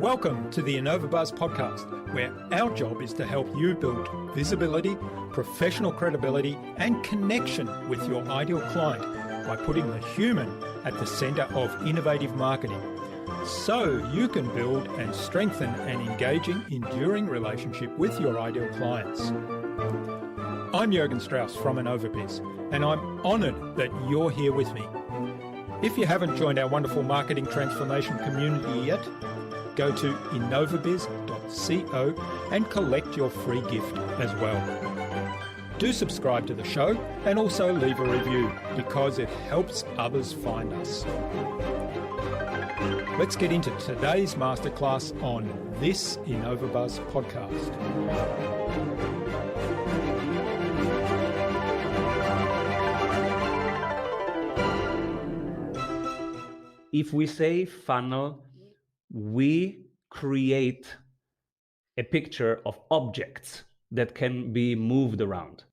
Welcome to the InnovaBuzz podcast, where our job is to help you build visibility, professional credibility, and connection with your ideal client by putting the human at the center of innovative marketing, so you can build and strengthen an engaging, enduring relationship with your ideal clients. I'm Jürgen Strauss from InnovaBuzz, and I'm honored that you're here with me. If you haven't joined our wonderful marketing transformation community yet, go to innovabiz.co and collect your free gift as well. Do subscribe to the show and also leave a review because it helps others find us. Let's get into today's masterclass on this InnovaBuzz podcast. If we say funnel, we create a picture of objects that can be moved around.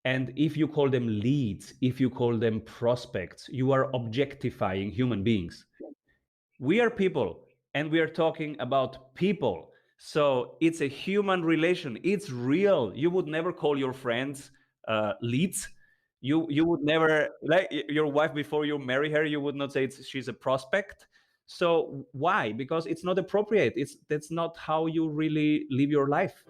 And if you call them leads, if you call them prospects, you are objectifying human beings. We are people, and we are talking about people. So it's a human relation. It's real. You would never call your friends leads. You would never, like your wife before you marry her, you would not say she's a prospect. So why? Because it's not appropriate. That's not how you really live your life.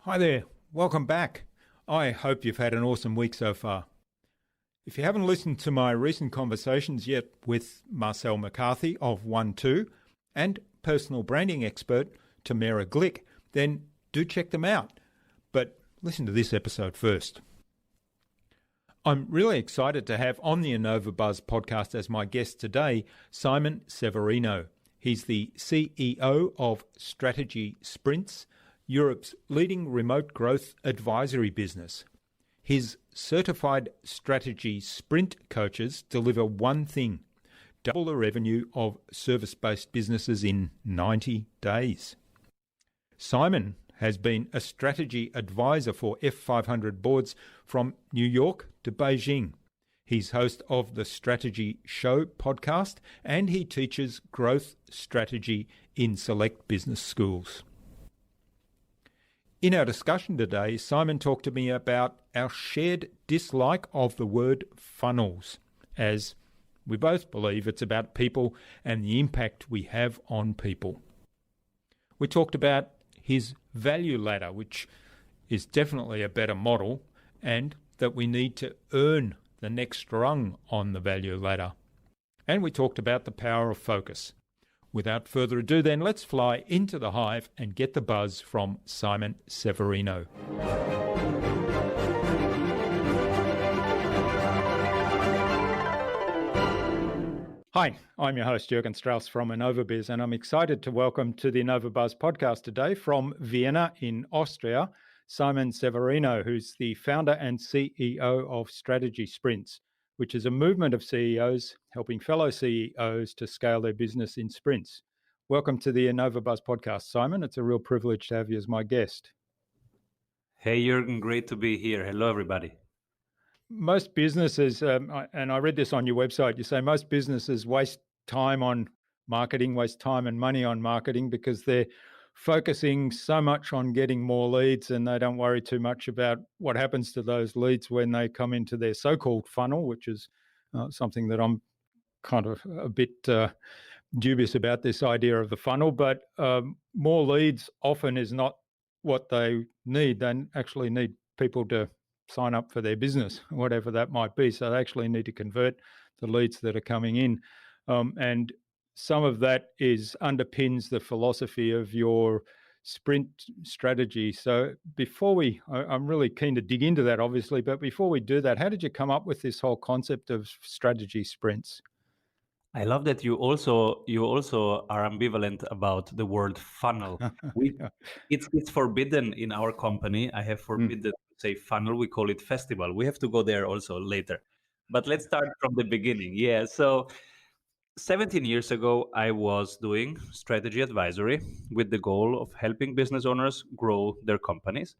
Hi there, welcome back. I hope you've had an awesome week so far. If you haven't listened to my recent conversations yet with Marcel McCarthy of 1-2 and personal branding expert Tamara Glick, then do check them out. But listen to this episode first. I'm really excited to have on the InnovaBuzz podcast as my guest today, Simon Severino. He's the CEO of Strategy Sprints, Europe's leading remote growth advisory business. His certified strategy sprint coaches deliver one thing: double the revenue of service-based businesses in 90 days. Simon has been a strategy advisor for F500 boards from New York to Beijing. He's host of the Strategy Show podcast, and he teaches growth strategy in select business schools. In our discussion today, Simon talked to me about our shared dislike of the word funnels, as we both believe it's about people and the impact we have on people. We talked about his value ladder, which is definitely a better model, and that we need to earn the next rung on the value ladder. And we talked about the power of focus. Without further ado, then, let's fly into the hive and get the buzz from Simon Severino. Hi, I'm your host, Jürgen Strauss from InnovaBuzz, and I'm excited to welcome to the InnovaBuzz podcast today from Vienna in Austria, Simon Severino, who's the founder and CEO of Strategy Sprints, which is a movement of CEOs helping fellow CEOs to scale their business in sprints. Welcome to the InnovaBuzz podcast, Simon. It's a real privilege to have you as my guest. Hey, Jürgen, great to be here. Hello, everybody. Most businesses, and I read this on your website, you say most businesses waste time on marketing, waste time and money on marketing because they're focusing so much on getting more leads and they don't worry too much about what happens to those leads when they come into their so-called funnel, which is something that I'm kind of a bit dubious about, this idea of the funnel. But more leads often is not what they need. They actually need people to sign up for their business, whatever that might be. So they actually need to convert the leads that are coming in. And some of that underpins the philosophy of your sprint strategy. So I'm really keen to dig into that, obviously, but before we do that, how did you come up with this whole concept of strategy sprints? I love that you also are ambivalent about the word funnel. It's forbidden in our company. I have forbidden to say funnel. We call it festival. We have to go there also later. But let's start from the beginning. Yeah. So 17 years ago, I was doing strategy advisory with the goal of helping business owners grow their companies.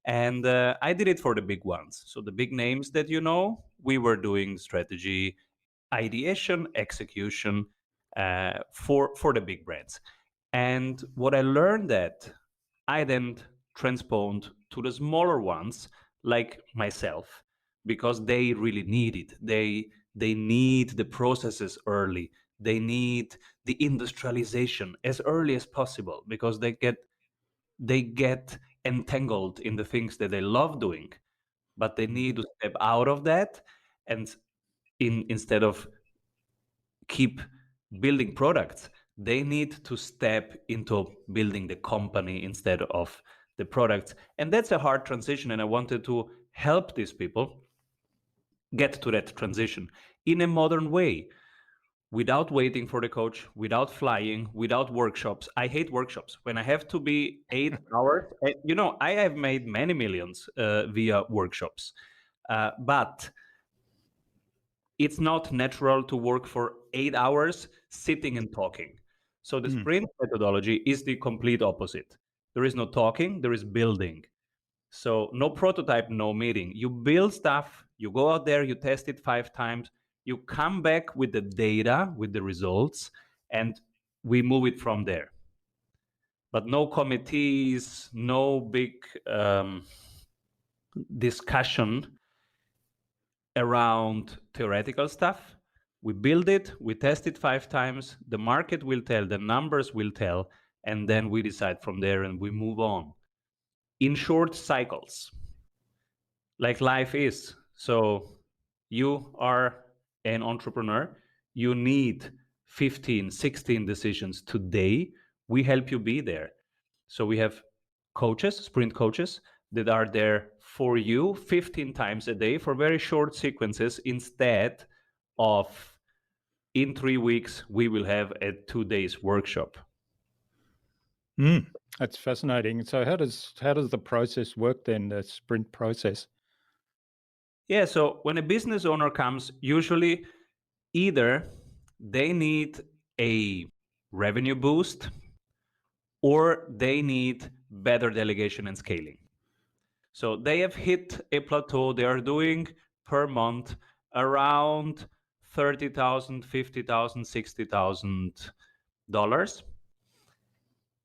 And I did it for the big ones. So the big names that you know, we were doing strategy ideation, execution for the big brands. And what I learned that I then transposed to the smaller ones like myself because they really need it. They need the processes early. They need the industrialization as early as possible because they get entangled in the things that they love doing, but they need to step out of that and instead of keep building products, they need to step into building the company instead of the products. And that's a hard transition. And I wanted to help these people get to that transition in a modern way without waiting for the coach, without flying, without workshops. I hate workshops. When I have to be 8 hours, I have made many millions via workshops. But it's not natural to work for 8 hours sitting and talking. So the sprint methodology is the complete opposite. There is no talking, there is building. So no prototype, no meeting. You build stuff, you go out there, you test it 5 times, you come back with the data, with the results, and we move it from there. But no committees, no big discussion around theoretical stuff. We build it, we test it 5 times, the market will tell, the numbers will tell, and then we decide from there and we move on in short cycles, like life is. So you are an entrepreneur, you need 15, 16 decisions today. We help you be there. So we have coaches, sprint coaches, that are there for you 15 times a day for very short sequences instead of in 3 weeks, we will have a 2 days workshop. That's fascinating. So how does the process work then, the sprint process? Yeah, so when a business owner comes, usually either they need a revenue boost or they need better delegation and scaling. So they have hit a plateau. They are doing per month around $30,000, $50,000, $60,000,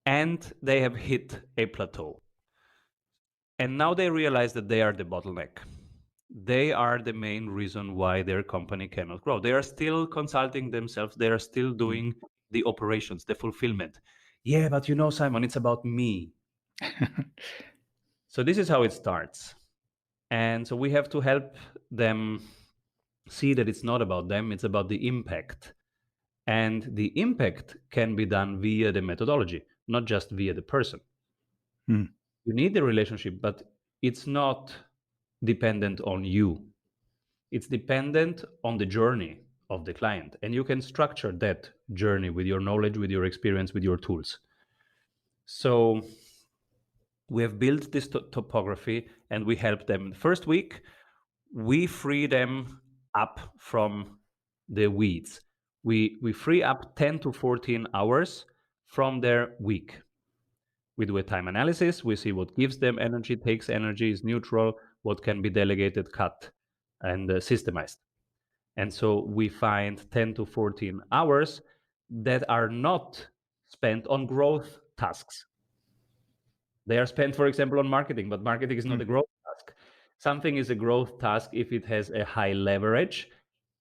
and they have hit a plateau. And now they realize that they are the bottleneck. They are the main reason why their company cannot grow. They are still consulting themselves. They are still doing the operations, the fulfillment. Yeah, but Simon, it's about me. So this is how it starts. And so we have to help them see that it's not about them, it's about the impact. And the impact can be done via the methodology, not just via the person. You need the relationship, but it's not dependent on you. It's dependent on the journey of the client. And you can structure that journey with your knowledge, with your experience, with your tools. So we have built this topography and we help them. The first week, we free them up from the weeds. We free up 10 to 14 hours from their week. We do a time analysis. We see what gives them energy, takes energy, is neutral, what can be delegated, cut, and systemized. And so we find 10 to 14 hours that are not spent on growth tasks. They are spent, for example, on marketing, but marketing is not a growth task. Something is a growth task if it has a high leverage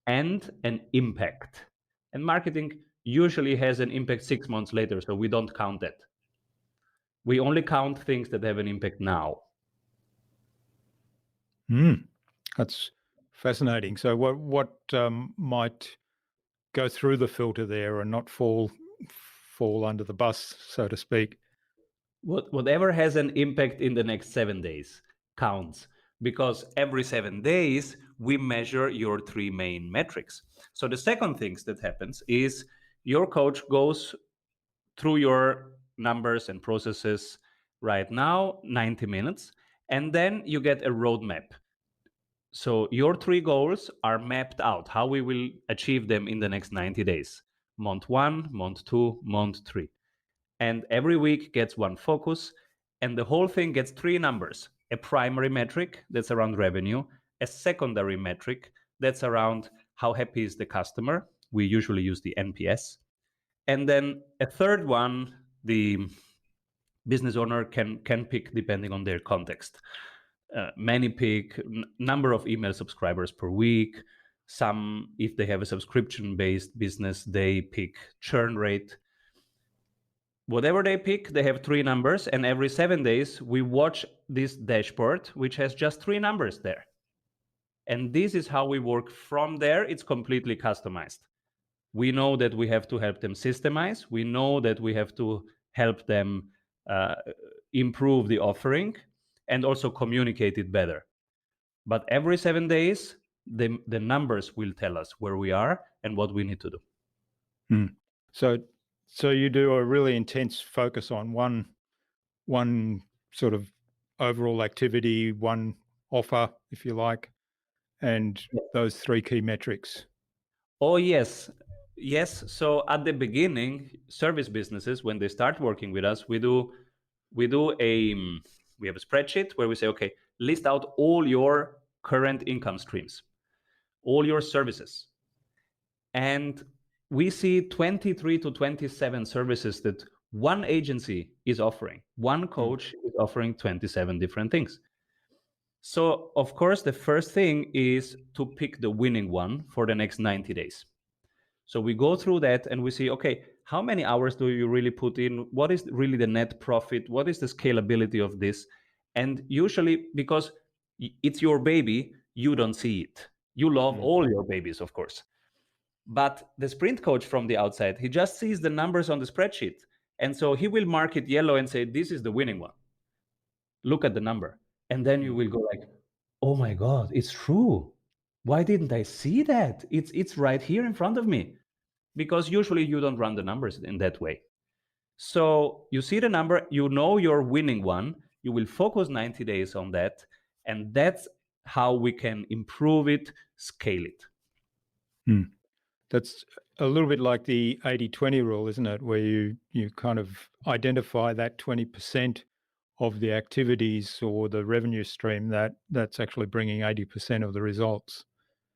and an impact. And marketing usually has an impact 6 months later, so we don't count that. We only count things that have an impact now. That's fascinating. So what might go through the filter there and not fall under the bus, so to speak? Whatever has an impact in the next 7 days counts, because every 7 days we measure your 3 main metrics. So the second thing that happens is your coach goes through your numbers and processes right now, 90 minutes, and then you get a roadmap. So your 3 goals are mapped out, how we will achieve them in the next 90 days. month 1, month 2, month 3. And every week gets one focus, and the whole thing gets 3 numbers: a primary metric that's around revenue, a secondary metric that's around how happy is the customer. We usually use the NPS. And then a third one, the business owner can pick depending on their context. Many pick number of email subscribers per week. Some, if they have a subscription-based business, they pick churn rate. Whatever they pick, they have 3 numbers, and every 7 days we watch this dashboard, which has just 3 numbers there. And this is how we work from there. It's completely customized. We know that we have to help them systemize. We know that we have to help them improve the offering and also communicate it better. But every 7 days, the numbers will tell us where we are and what we need to do. So you do a really intense focus on one sort of overall activity, one offer, if you like, and those 3 key metrics. Oh, yes. Yes. So at the beginning, service businesses, when they start working with us, we have a spreadsheet where we say, okay, list out all your current income streams, all your services. And we see 23 to 27 services that one agency is offering. One coach is offering 27 different things. So, of course, the first thing is to pick the winning one for the next 90 days. So we go through that and we see, okay, how many hours do you really put in? What is really the net profit? What is the scalability of this? And usually, because it's your baby, you don't see it. You love all your babies, of course. But the sprint coach from the outside, he just sees the numbers on the spreadsheet. And so he will mark it yellow and say, this is the winning one. Look at the number. And then you will go like, oh my God, it's true. Why didn't I see that? It's right here in front of me. Because usually you don't run the numbers in that way. So you see the number, you know you're winning one, you will focus 90 days on that, and that's how we can improve it, scale it. That's a little bit like the 80-20 rule, isn't it? Where you kind of identify that 20% of the activities or the revenue stream that's actually bringing 80% of the results.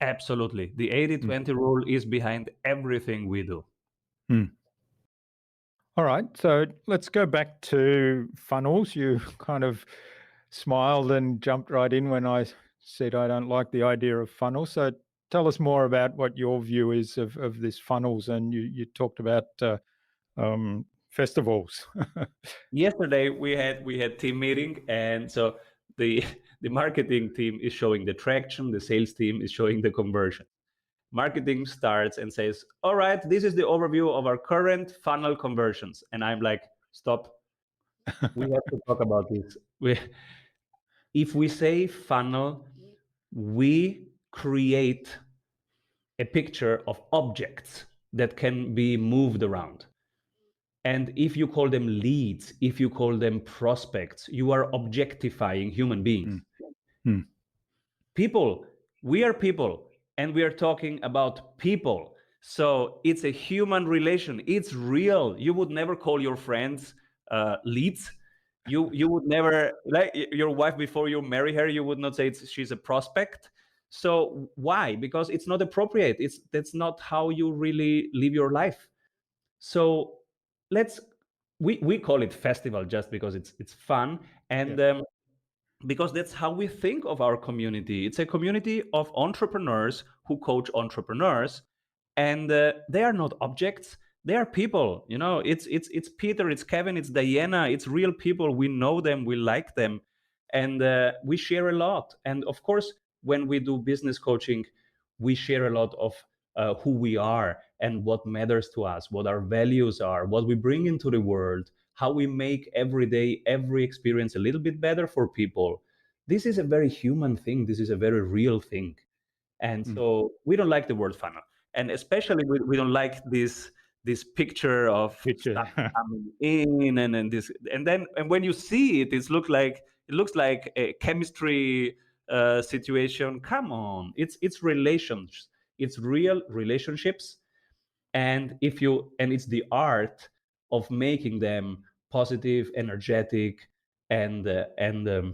Absolutely. The 80-20 rule is behind everything we do. All right. So let's go back to funnels. You kind of smiled and jumped right in when I said I don't like the idea of funnels. So tell us more about what your view is of this funnels. And you talked about festivals. Yesterday we had team meeting, and so the marketing team is showing the traction, the sales team is showing the conversion. Marketing starts and says, all right, this is the overview of our current funnel conversions. And I'm like, stop. We have to talk about this. If we say funnel, we create a picture of objects that can be moved around. And if you call them leads, if you call them prospects, you are objectifying human beings. People, we are people, and we are talking about people. So it's a human relation. It's real. You would never call your friends leads. You would never, like your wife before you marry her, you would not say she's a prospect. So why? Because it's not appropriate. That's not how you really live your life. So we call it festival just because it's fun, and because that's how we think of our community. It's a community of entrepreneurs who coach entrepreneurs, and they are not objects. They are people. You know, it's Peter, it's Kevin, it's Diana. It's real people. We know them, we like them, and we share a lot. And of course, when we do business coaching, we share a lot of who we are and what matters to us, what our values are, what we bring into the world, how we make every day, every experience a little bit better for people. This is a very human thing. This is a very real thing. And so we don't like the word funnel. And especially we don't like this picture of stuff coming in and this. And then when you see it, it looks like a chemistry situation. Come on. It's relations. It's real relationships. And it's the art of making them positive, energetic, and to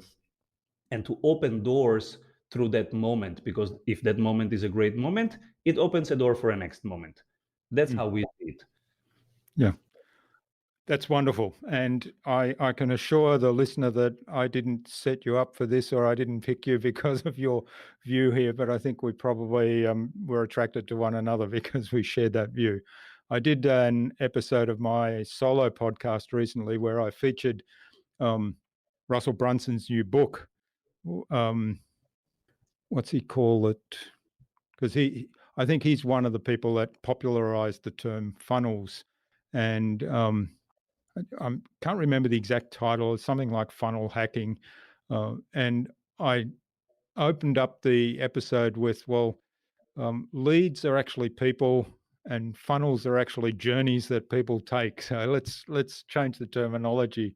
open doors through that moment, because if that moment is a great moment, it opens a door for a next moment. That's how we see it. Yeah. That's wonderful. And I can assure the listener that I didn't set you up for this, or I didn't pick you because of your view here, but I think we probably were attracted to one another because we shared that view. I did an episode of my solo podcast recently where I featured Russell Brunson's new book. What's he call it? Because I think he's one of the people that popularized the term funnels, and I can't remember the exact title. It's something like funnel hacking. And I opened up the episode with, leads are actually people and funnels are actually journeys that people take. So let's change the terminology,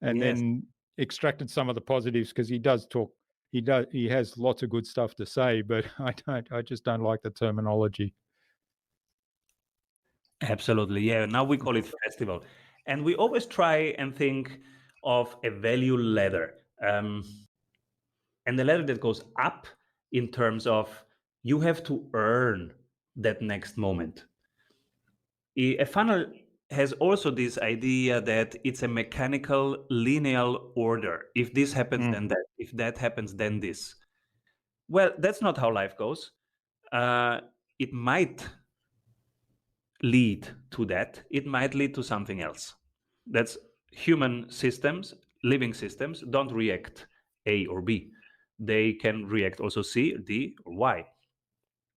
and then extracted some of the positives, because he does talk. He has lots of good stuff to say, but I just don't like the terminology. Absolutely. Yeah. Now we call it festival. And we always try and think of a value ladder. And the ladder that goes up in terms of you have to earn that next moment. A funnel has also this idea that it's a mechanical linear order. If this happens, then that. If that happens, then this. Well, that's not how life goes. It might lead to that. It might lead to something else. That's human systems, living systems don't react A or B. They can react also C, D, or Y.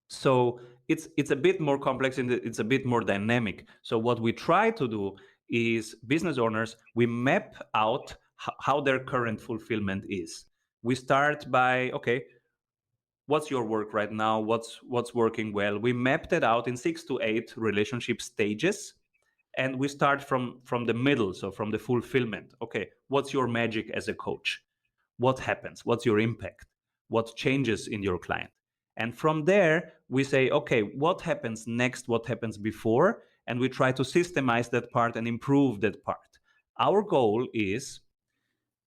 So it's a bit more complex and it's a bit more dynamic. So what we try to do is, business owners, we map out how their current fulfillment is. We start by, okay, what's your work right now? What's working well? We map that out in 6 to 8 relationship stages, and we start from the middle, so from the fulfillment. Okay, what's your magic as a coach? What happens? What's your impact? What changes in your client? And from there, we say, okay, what happens next? What happens before? And we try to systemize that part and improve that part. Our goal is,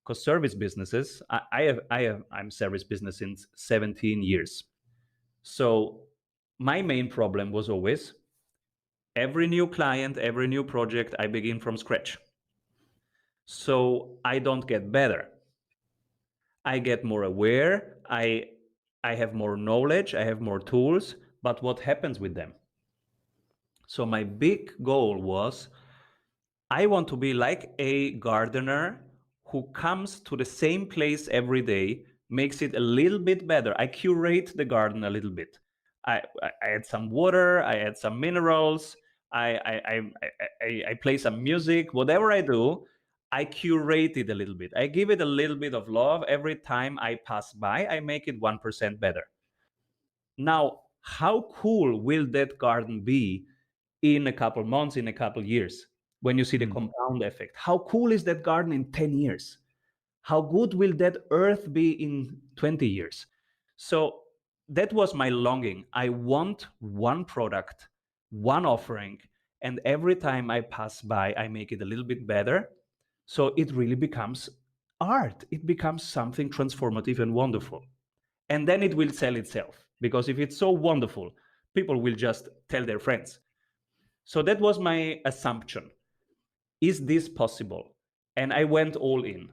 because service businesses, I'm service business since 17 years. So my main problem was always every new client, every new project, I begin from scratch. So I don't get better. I get more aware. I have more knowledge. I have more tools. But what happens with them? So my big goal was, I want to be like a gardener who comes to the same place every day, makes it a little bit better. I curate the garden a little bit. I add some water, I add some minerals, I play some music. Whatever I do, I curate it a little bit. I give it a little bit of love. Every time I pass by, I make it 1% better. Now, how cool will that garden be in a couple months, in a couple years, when you see the compound effect? How cool is that garden in 10 years? How good will that earth be in 20 years? So that was my longing. I want one product, one offering, and every time I pass by, I make it a little bit better. So it really becomes art. It becomes something transformative and wonderful. And then it will sell itself, because if it's so wonderful, people will just tell their friends. So that was my assumption. Is this possible? And I went all in.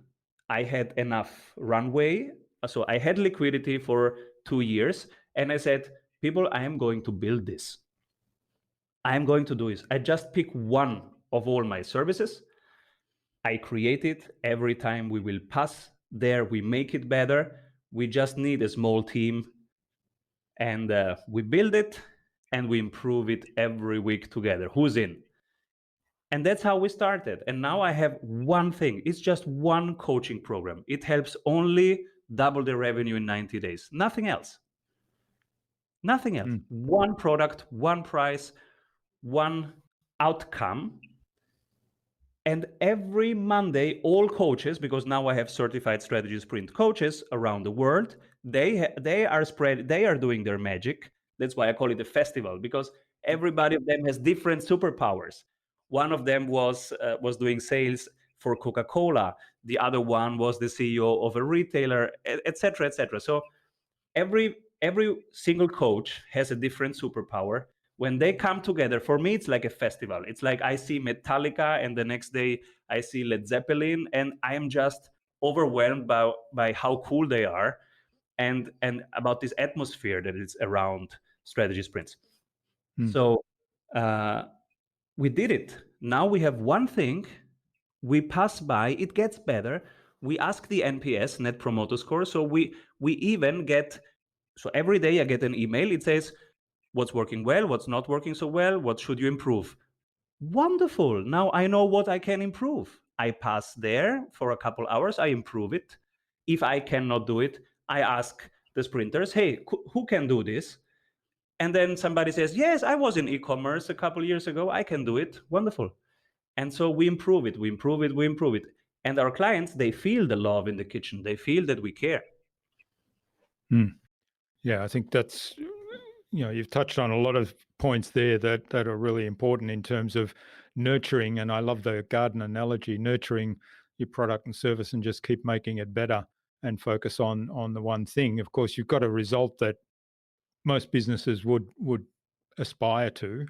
I had enough runway. So I had liquidity for 2 years. And I said, people, I am going to build this. I am going to do this. I just pick one of all my services. I create it. Every time we will pass there, we make it better. We just need a small team. And we build it and we improve it every week together. Who's in? And that's how we started. And now I have one thing. It's just one coaching program. It helps only double the revenue in 90 days. Nothing else. Nothing else. One product, one price, one outcome. And every Monday, all coaches, because now I have certified strategy sprint coaches around the world, they are doing their magic. That's why I call it a festival, because Everybody of them has different superpowers. One of them was doing sales for Coca-Cola. The other one was the CEO of a retailer, etc., etc. So every single coach has a different superpower. When they come together, for me, it's like a festival. It's like I see Metallica, and the next day I see Led Zeppelin, and I am just overwhelmed by how cool they are, and about this atmosphere that is around strategy sprints. So we did it. Now we have one thing. We pass by. It gets better. We ask the NPS, Net Promoter Score. So we even get. So every day I get an email. It says what's working well, what's not working so well, what should you improve. Wonderful. Now I know what I can improve. I pass there for a couple hours. I improve it. If I cannot do it, I ask the sprinters, hey, who can do this? And then somebody says, yes, I was in e-commerce a couple years ago. I can do it. Wonderful. And so we improve it, we improve it, we improve it. And our clients, they feel the love in the kitchen. They feel that we care. Yeah, I think that's, you've touched on a lot of points there that are really important in terms of nurturing. And I love the garden analogy, nurturing your product and service and just keep making it better and focus on the one thing. Of course, you've got a result that most businesses would aspire to,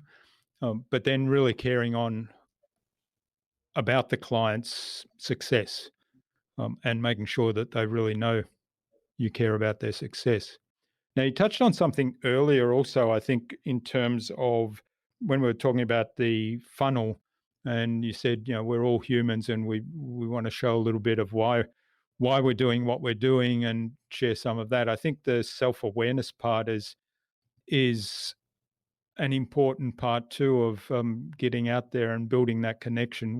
but then really caring on about the client's success, and making sure that they really know you care about their success. Now, you touched on something earlier also, I think, in terms of when we were talking about the funnel, and you said, we're all humans and we want to show a little bit of why we're doing what we're doing and share some of that. I think the self-awareness part is an important part too of getting out there and building that connection.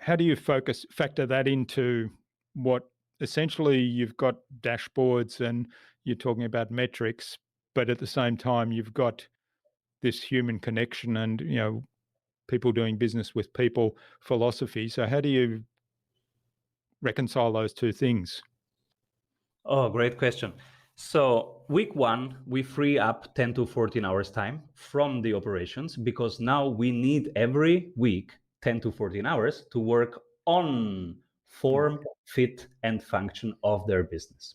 How do you factor that into what essentially you've got dashboards and you're talking about metrics, but at the same time you've got this human connection and people doing business with people philosophy. So how do you reconcile those two things? Oh, great question. So week 1, we free up 10 to 14 hours time from the operations, because now we need every week 10 to 14 hours to work on form, fit, and function of their business.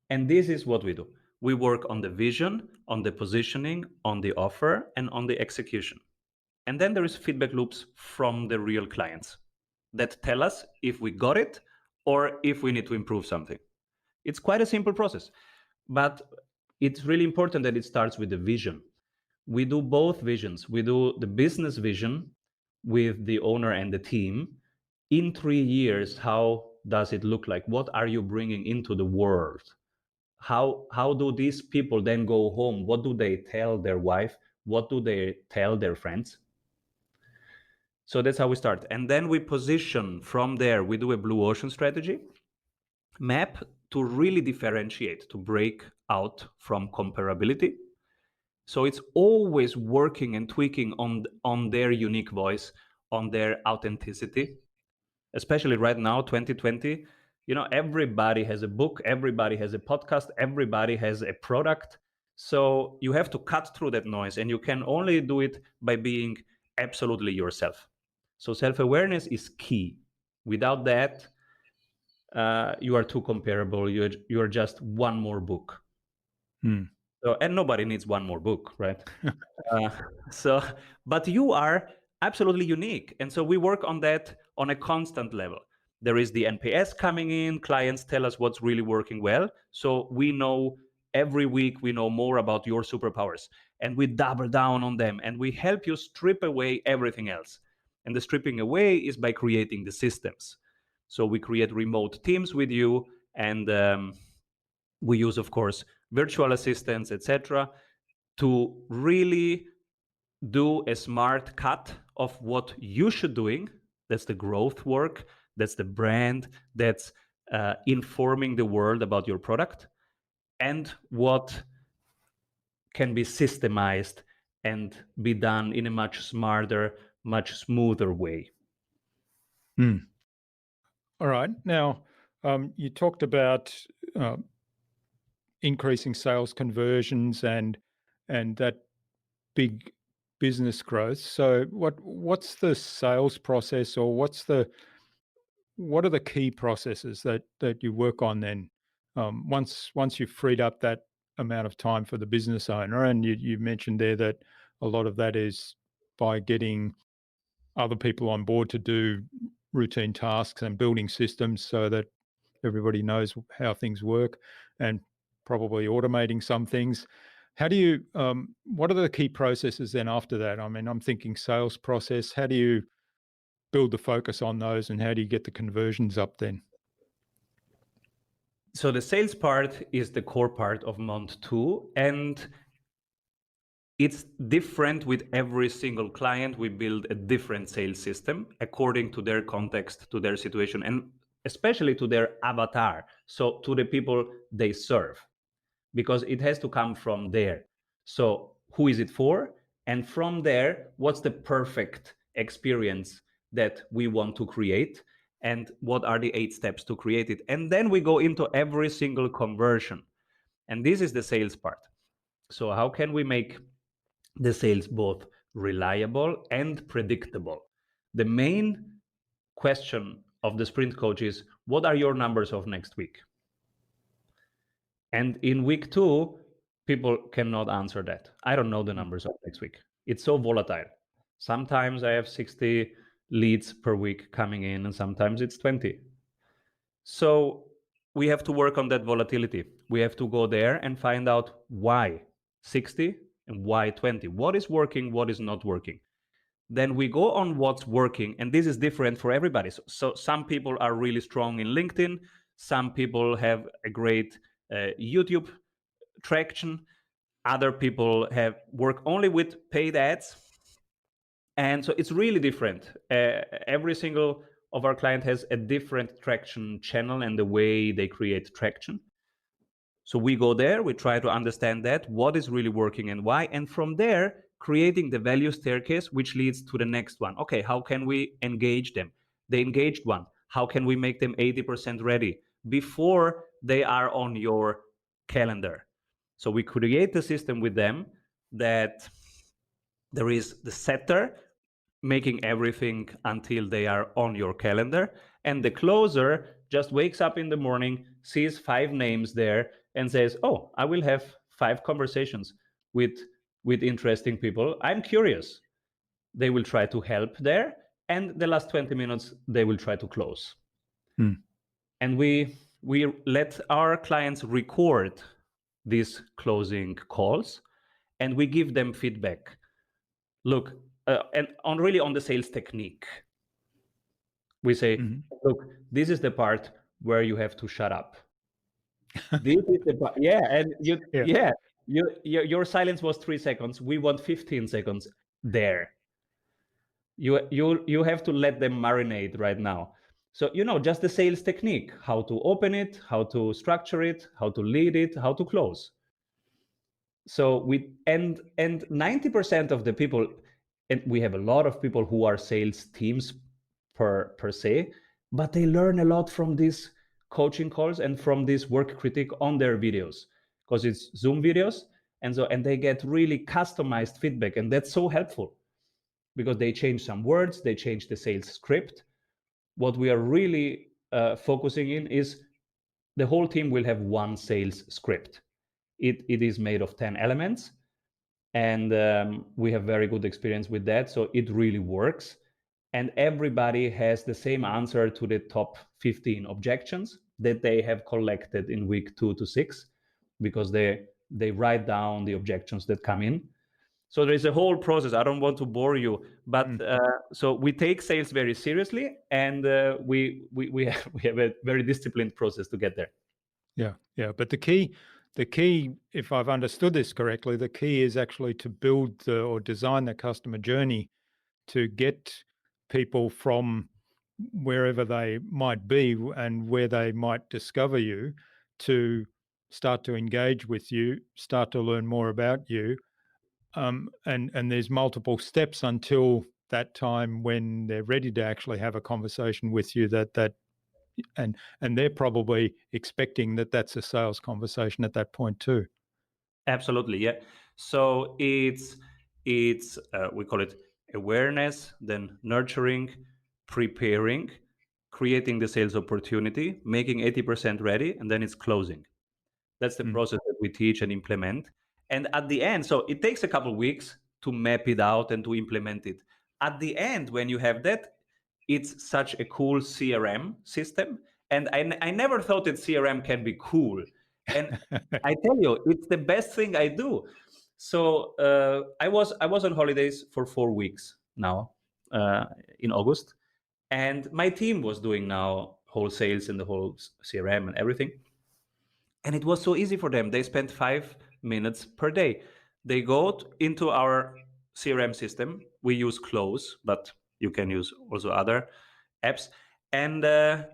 And this is what we do. We work on the vision, on the positioning, on the offer, and on the execution. And then there is feedback loops from the real clients that tell us if we got it or if we need to improve something. It's quite a simple process, but it's really important that it starts with the vision. We do both visions. We do the business vision with the owner and the team. In 3 years, how does it look like? What are you bringing into the world? How do these people then go home? What do they tell their wife? What do they tell their friends? So that's how we start. And then we position from there. We do a blue ocean strategy map to really differentiate, to break out from comparability. So it's always working and tweaking on their unique voice, on their authenticity. Especially right now, 2020, everybody has a book, everybody has a podcast, everybody has a product. So you have to cut through that noise, and you can only do it by being absolutely yourself. So self-awareness is key. Without that, you are too comparable. You're just one more book. So, and nobody needs one more book, right? But you are absolutely unique. And so we work on that on a constant level. There is the NPS coming in. Clients tell us what's really working well. So we know every week, we know more about your superpowers, and we double down on them, and we help you strip away everything else. And the stripping away is by creating the systems. So we create remote teams with you, and we use, of course, virtual assistants, etc., to really do a smart cut of what you should doing. That's the growth work. That's the brand. That's informing the world about your product, and what can be systemized and be done in a much smarter, much smoother way. All right. Now, you talked about increasing sales conversions and and that big business growth. So what's the sales process, or what are the key processes that you work on then? Once you've freed up that amount of time for the business owner, and you mentioned there that a lot of that is by getting other people on board to do routine tasks and building systems so that everybody knows how things work, and probably automating some things. How do you, what are the key processes then after that? I mean, I'm thinking sales process. How do you build the focus on those, and how do you get the conversions up then? So the sales part is the core part of month 2, and it's different with every single client. We build a different sales system according to their context, to their situation, and especially to their avatar. So to the people they serve, because it has to come from there. So who is it for? And from there, what's the perfect experience that we want to create? And what are the 8 steps to create it? And then we go into every single conversion. And this is the sales part. So how can we make the sales both reliable and predictable? The main question of the sprint coach is, what are your numbers of next week? And in week 2, people cannot answer that. I don't know the numbers of next week. It's so volatile. Sometimes I have 60 leads per week coming in, and sometimes it's 20. So we have to work on that volatility. We have to go there and find out why 60 and why 20. What is working, what is not working. Then we go on what's working, and this is different for everybody. So some people are really strong in LinkedIn. Some people have a great YouTube traction. Other people have work only with paid ads. And so it's really different. Every single of our client has a different traction channel and the way they create traction. So we go there, we try to understand that, what is really working and why. And from there, creating the value staircase, which leads to the next one. Okay, how can we engage them? The engaged one, how can we make them 80% ready before they are on your calendar? So we create the system with them that there is the setter making everything until they are on your calendar, and the closer just wakes up in the morning, sees 5 names there, and says, oh, I will have 5 conversations with interesting people. I'm curious. They will try to help there, and the last 20 minutes they will try to close. And we let our clients record these closing calls, and we give them feedback. Look, and on the sales technique, we say, look, this is the part where you have to shut up. This is the part, and your silence was 3 seconds. We want 15 seconds there. You have to let them marinate right now. So just the sales technique: how to open it, how to structure it, how to lead it, how to close. So we and 90% of the people. And we have a lot of people who are sales teams per se, but they learn a lot from these coaching calls and from this work critique on their videos, because it's Zoom videos, and they get really customized feedback, and that's so helpful because they change some words, they change the sales script. What we are really focusing in is the whole team will have one sales script. It is made of 10 elements. And we have very good experience with that. So it really works. And everybody has the same answer to the top 15 objections that they have collected in week 2 to 6, because they write down the objections that come in. So there is a whole process. I don't want to bore you, but so we take sales very seriously, and we have a very disciplined process to get there. Yeah. But the key, if I've understood this correctly, the key is actually to build or design the customer journey to get people from wherever they might be and where they might discover you to start to engage with you, start to learn more about you. And there's multiple steps until that time when they're ready to actually have a conversation with you, and they're probably expecting that that's a sales conversation at that point too. Absolutely, yeah. So it's we call it awareness, then nurturing, preparing, creating the sales opportunity, making 80% ready, and then it's closing. That's the process that we teach and implement. And at the end, so it takes a couple of weeks to map it out and to implement it. At the end, when you have that, it's such a cool CRM system. And I never thought that CRM can be cool. And I tell you, it's the best thing I do. So I was on holidays for 4 weeks now in August, and my team was doing now whole sales and the whole CRM and everything. And it was so easy for them. They spent 5 minutes per day. They go into our CRM system. We use Close, but you can use also other apps. And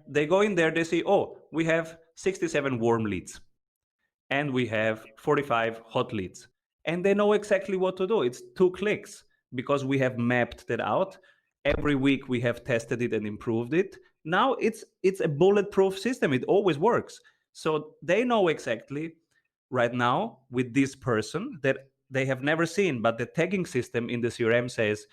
they go in there, they say, oh, we have 67 warm leads and we have 45 hot leads. And they know exactly what to do. It's 2 clicks because we have mapped that out. Every week we have tested it and improved it. Now it's a bulletproof system. It always works. So they know exactly right now with this person that they have never seen, but the tagging system in the CRM says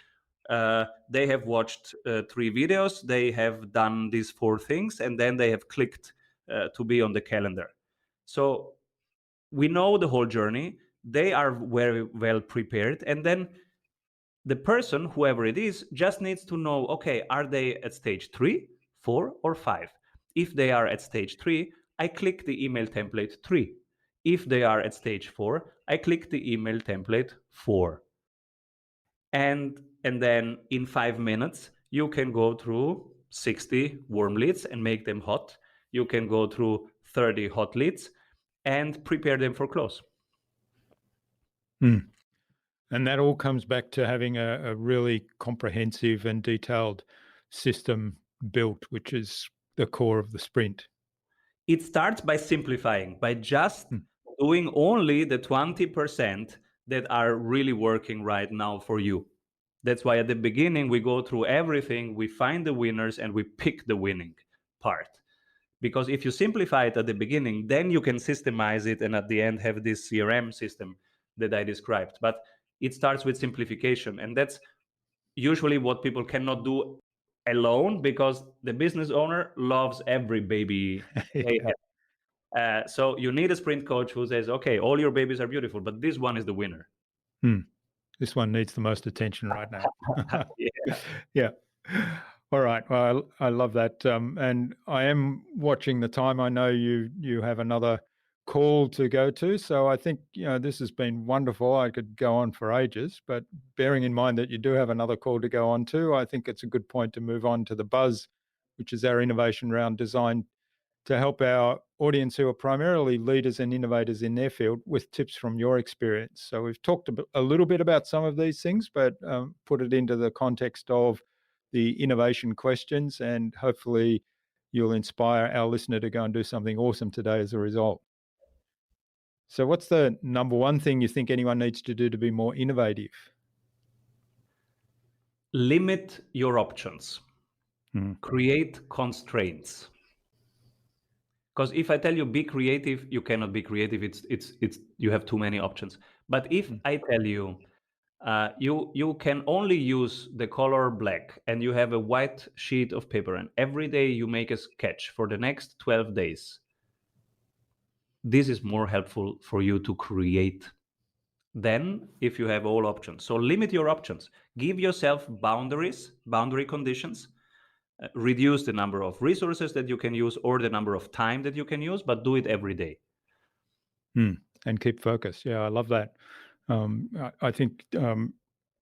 they have watched 3 videos, they have done these 4 things, and then they have clicked to be on the calendar. So we know the whole journey. They are very well prepared. And then the person, whoever it is, just needs to know, okay, are they at stage 3, 4, or 5? If they are at stage 3, I click the email template 3. If they are at stage 4, I click the email template 4. And then in 5 minutes, you can go through 60 warm leads and make them hot. You can go through 30 hot leads and prepare them for close. And that all comes back to having a really comprehensive and detailed system built, which is the core of the sprint. It starts by simplifying, by just doing only the 20% that are really working right now for you. That's why at the beginning, we go through everything, we find the winners, and we pick the winning part. Because if you simplify it at the beginning, then you can systemize it and at the end have this CRM system that I described. But it starts with simplification. And that's usually what people cannot do alone because the business owner loves every baby they have. So you need a sprint coach who says, okay, all your babies are beautiful, but this one is the winner. This one needs the most attention right now. Yeah. All right. Well, I love that. And I am watching the time. I know you have another call to go to. So I think, this has been wonderful. I could go on for ages, but bearing in mind that you do have another call to go on to, I think it's a good point to move on to the Buzz, which is our innovation round designed to help our audience who are primarily leaders and innovators in their field with tips from your experience. So we've talked a little bit about some of these things, but put it into the context of the innovation questions, and hopefully you'll inspire our listener to go and do something awesome today as a result. So what's the number one thing you think anyone needs to do to be more innovative? Limit your options. Create constraints. Because if I tell you be creative, you cannot be creative. It's you have too many options. But if I tell you you can only use the color black and you have a white sheet of paper and every day you make a sketch for the next 12 days, this is more helpful for you to create than if you have all options. So limit your options. Give yourself boundary conditions. Reduce the number of resources that you can use or the number of time that you can use, but do it every day. And keep focused. Yeah, I love that. I think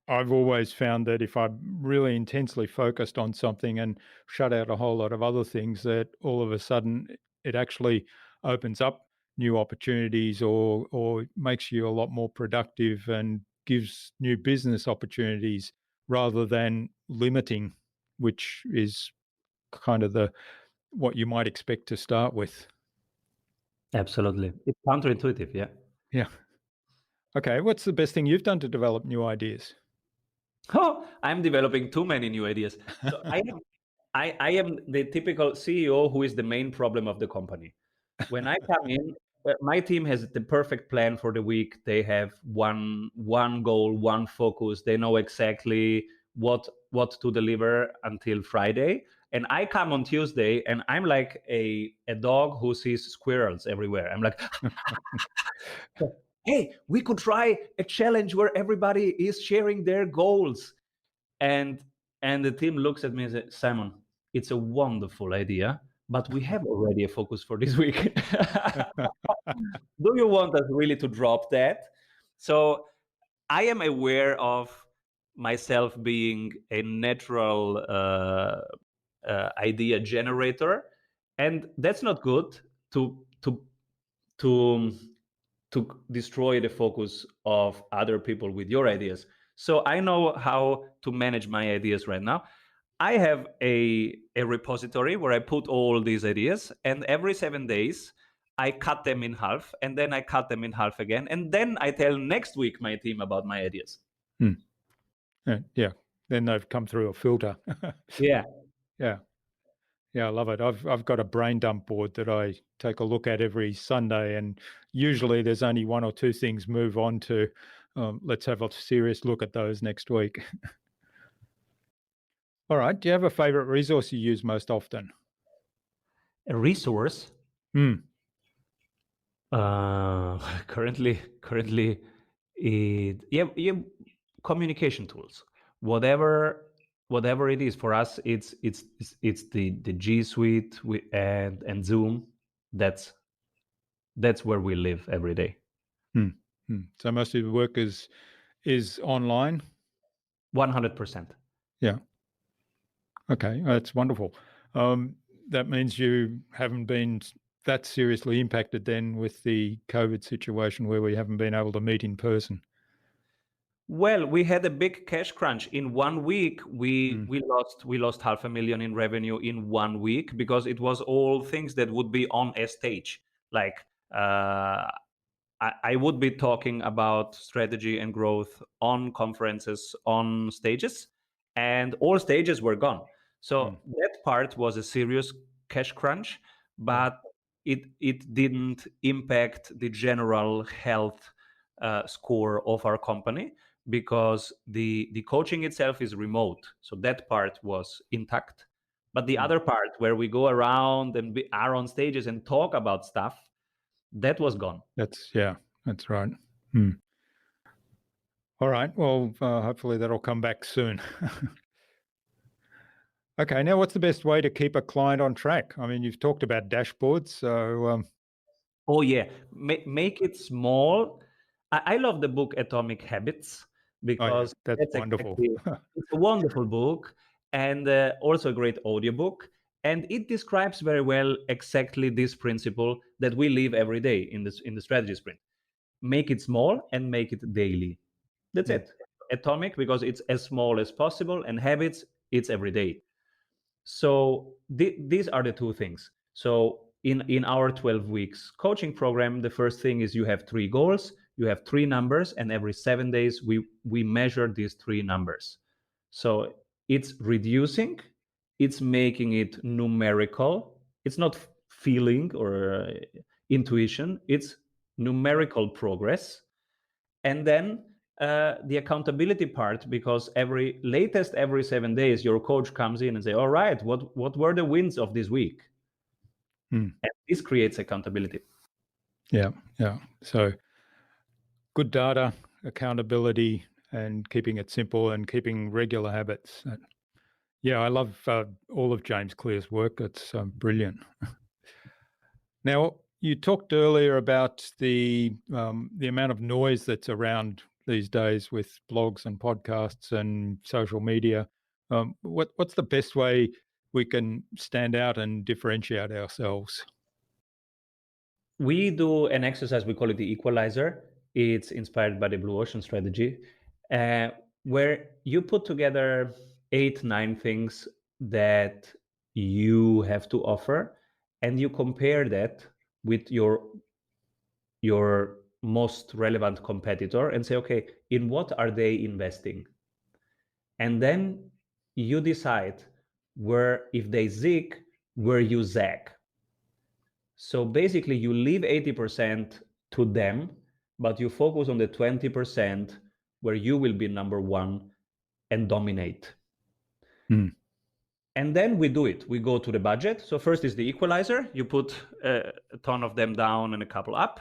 I've always found that if I'm really intensely focused on something and shut out a whole lot of other things, that all of a sudden it actually opens up new opportunities or makes you a lot more productive and gives new business opportunities rather than limiting, which is kind of what you might expect to start with. Absolutely. It's counterintuitive, yeah. Yeah. Okay, what's the best thing you've done to develop new ideas? Oh, I'm developing too many new ideas. So I am the typical CEO who is the main problem of the company. When I come in, my team has the perfect plan for the week. They have one goal, one focus. They know exactly what to deliver until Friday. And I come on Tuesday and I'm like a dog who sees squirrels everywhere. I'm like, hey, we could try a challenge where everybody is sharing their goals. And the team looks at me and says, Simon, it's a wonderful idea, but we have already a focus for this week. Do you want us really to drop that? So I am aware of myself being a natural idea generator, and that's not good to to to destroy the focus of other people with your ideas. So I know how to manage my ideas right now. I have a repository where I put all these ideas, and every 7 days I cut them in half, and then I cut them in half again, and then I tell next week my team about my ideas. Yeah. Then they've come through a filter. Yeah. Yeah. Yeah, I love it. I've got a brain dump board that I take a look at every Sunday, and usually there's only one or two things move on to. Let's have a serious look at those next week. All right. Do you have a favorite resource you use most often? A resource? Currently, communication tools. Whatever it is for us, it's the G Suite and Zoom. That's where we live every day. So most of the work is online. 100%. Yeah. Okay, that's wonderful. That means you haven't been that seriously impacted then with the COVID situation where we haven't been able to meet in person. Well, we had a big cash crunch. In 1 week, we lost $500,000 in revenue in 1 week because it was all things that would be on a stage. Like I would be talking about strategy and growth on conferences, on stages, and all stages were gone. So that part was a serious cash crunch, but it didn't impact the general health score of our company because the coaching itself is remote. So that part was intact. But the other part where we go around and are on stages and talk about stuff, that was gone. That's right. All right. Well, hopefully that'll come back soon. Okay. Now, what's the best way to keep a client on track? I mean, you've talked about dashboards. So, oh yeah, make it small. I love the book Atomic Habits because that's wonderful. It's a wonderful book and also a great audiobook. And it describes very well exactly this principle that we live every day in the strategy sprint. Make it small and make it daily. That's it. Atomic because it's as small as possible, and habits, it's every day. So these are the two things. So in our 12 weeks coaching program, the first thing is you have 3 goals, you have 3 numbers, and every 7 days we measure these 3 numbers. So it's reducing, it's making it numerical. It's not feeling or intuition, it's numerical progress. And then the accountability part, because every 7 days your coach comes in and say, all right, what were the wins of this week? And this creates accountability. Yeah. So good data, accountability, and keeping it simple and keeping regular habits. Yeah, I love all of James Clear's work. It's brilliant. Now, you talked earlier about the amount of noise that's around these days with blogs and podcasts and social media. What's the best way we can stand out and differentiate ourselves? We do an exercise, we call it the equalizer. It's inspired by the Blue Ocean strategy, where you put together 8-9 things that you have to offer, and you compare that with your most relevant competitor and say, okay, in what are they investing? And then you decide where, if they zig, where you zag. So basically, you leave 80% to them, but you focus on the 20% where you will be number one and dominate. And then we do it. We go to the budget. So first is the equalizer. You put a ton of them down and a couple up.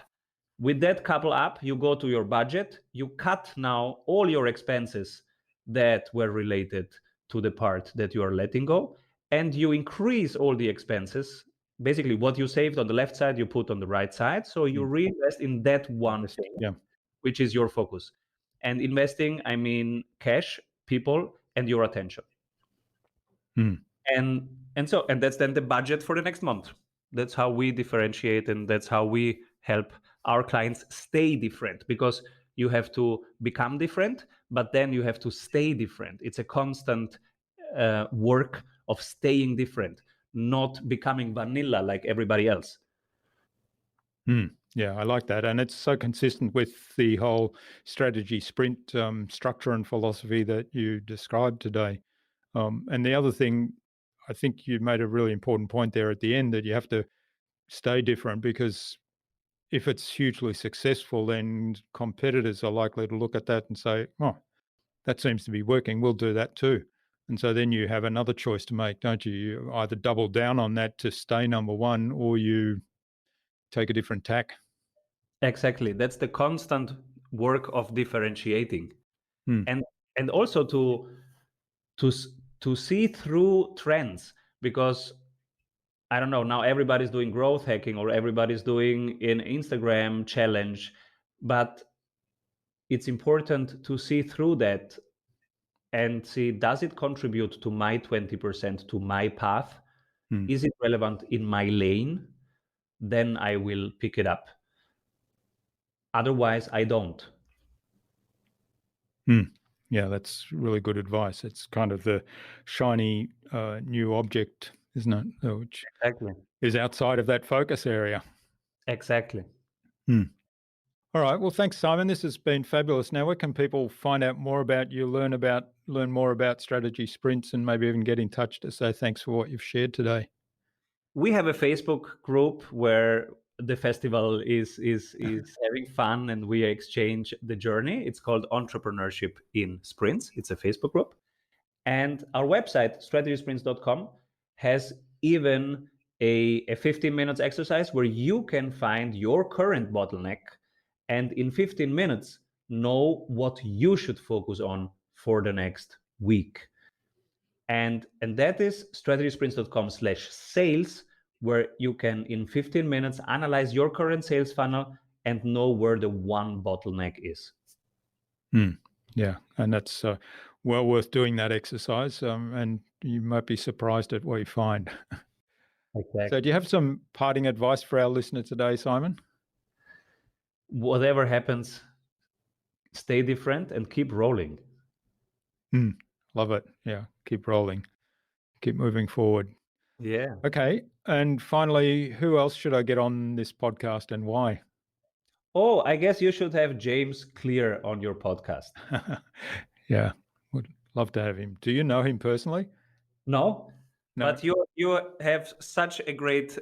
With that couple up, you go to your budget. You cut now all your expenses that were related to the part that you are letting go. And you increase all the expenses. Basically, what you saved on the left side, you put on the right side. So you reinvest in that one thing, which is your focus. And investing, I mean cash, people, and your attention. And that's then the budget for the next month. That's how we differentiate, and that's how we help our clients stay different, because you have to become different, but then you have to stay different. It's a constant work of staying different, not becoming vanilla like everybody else. Yeah, I like that. And it's so consistent with the whole strategy sprint structure and philosophy that you described today. And the other thing, I think you made a really important point there at the end, that you have to stay different, because if it's hugely successful, then competitors are likely to look at that and say, oh, that seems to be working, we'll do that too. And so then you have another choice to make, don't you? You either double down on that to stay number one, or you take a different tack. Exactly. That's the constant work of differentiating. And also to see through trends, because I don't know, now everybody's doing growth hacking, or everybody's doing an Instagram challenge, but it's important to see through that and see, does it contribute to my 20%, to my path? Is it relevant in my lane? Then I will pick it up. Otherwise, I don't. Yeah, that's really good advice. It's kind of the shiny new object, isn't it? Which is outside of that focus area. Exactly. All right. Well, thanks, Simon. This has been fabulous. Now, where can people find out more about you, learn more about strategy sprints, and maybe even get in touch to say thanks for what you've shared today? We have a Facebook group where the festival is having fun, and we exchange the journey. It's called Entrepreneurship in Sprints. It's a Facebook group. And our website, strategysprints.com, has even a 15 minutes exercise where you can find your current bottleneck, and in 15 minutes, know what you should focus on for the next week. And that is strategysprints.com/sales, where you can, in 15 minutes, analyze your current sales funnel and know where the one bottleneck is. Yeah, and that's well worth doing that exercise, and you might be surprised at what you find. Exactly. So do you have some parting advice for our listener today, Simon? Whatever happens, stay different and keep rolling. Love it. Yeah, keep rolling. Keep moving forward. Yeah. Okay. And finally, who else should I get on this podcast, and why? Oh, I guess you should have James Clear on your podcast. Yeah, would love to have him. Do you know him personally? No. But you have such a great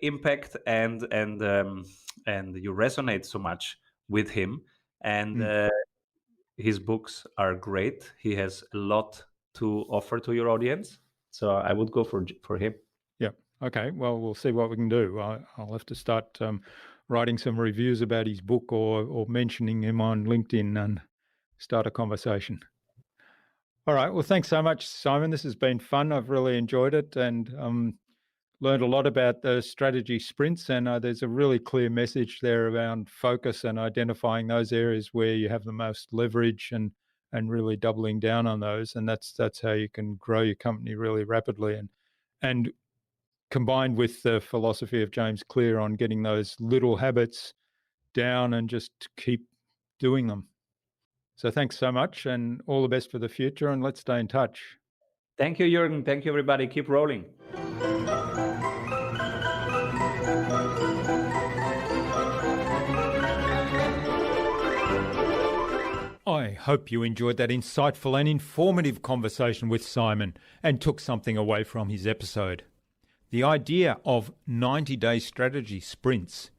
impact, and you resonate so much with him, and his books are great. He has a lot to offer to your audience, so I would go for him. Yeah. Okay. Well, we'll see what we can do. I'll have to start writing some reviews about his book, or mentioning him on LinkedIn, and start a conversation. All right. Well, thanks so much, Simon. This has been fun. I've really enjoyed it, and learned a lot about the strategy sprints. And there's a really clear message there around focus and identifying those areas where you have the most leverage, and really doubling down on those. And that's how you can grow your company really rapidly. And combined with the philosophy of James Clear on getting those little habits down and just keep doing them. So thanks so much, and all the best for the future, and let's stay in touch. Thank you, Jürgen. Thank you, everybody. Keep rolling. I hope you enjoyed that insightful and informative conversation with Simon and took something away from his episode. The idea of 90-day strategy sprints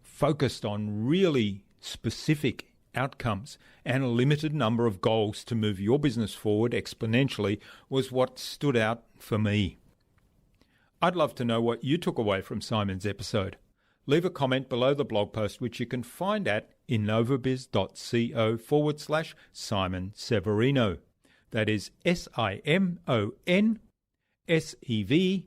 focused on really specific outcomes and a limited number of goals to move your business forward exponentially was what stood out for me. I'd love to know what you took away from Simon's episode. Leave a comment below the blog post, which you can find at innovabiz.co/Simon Severino. That is SIMONSEVERINO.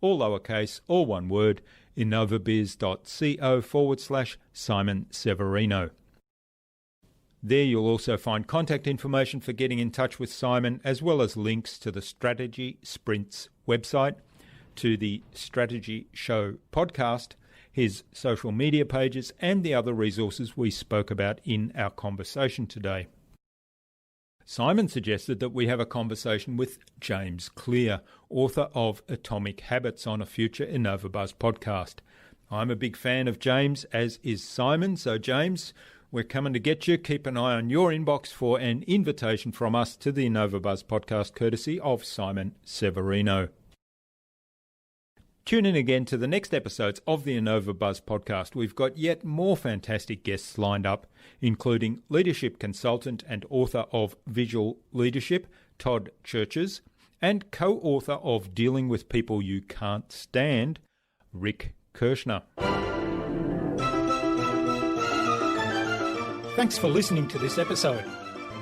All lowercase, all one word, innovabiz.co/Simon Severino. There you'll also find contact information for getting in touch with Simon, as well as links to the Strategy Sprints website, to the Strategy Show podcast, his social media pages, and the other resources we spoke about in our conversation today. Simon suggested that we have a conversation with James Clear, author of Atomic Habits, on a future InnovaBuzz podcast. I'm a big fan of James, as is Simon, so James, we're coming to get you. Keep an eye on your inbox for an invitation from us to the InnovaBuzz podcast, courtesy of Simon Severino. Tune in again to the next episodes of the InnovaBuzz podcast. We've got yet more fantastic guests lined up, including leadership consultant and author of Visual Leadership, Todd Churches, and co-author of Dealing with People You Can't Stand, Rick Kirshner. Thanks for listening to this episode.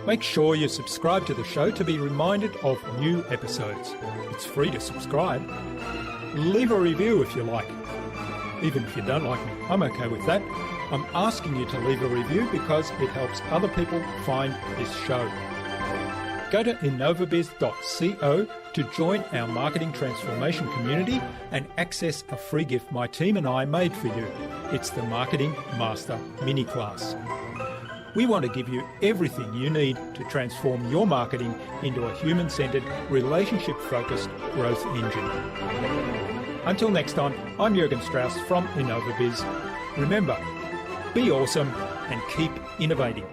Make sure you subscribe to the show to be reminded of new episodes. It's free to subscribe. Leave a review if you like. Even if you don't like me, I'm okay with that. I'm asking you to leave a review because it helps other people find this show. Go to innovabiz.co to join our marketing transformation community and access a free gift my team and I made for you. It's the Marketing Master Mini Class. We want to give you everything you need to transform your marketing into a human-centered, relationship-focused growth engine. Until next time, I'm Jürgen Strauss from InnovaBiz. Remember, be awesome and keep innovating.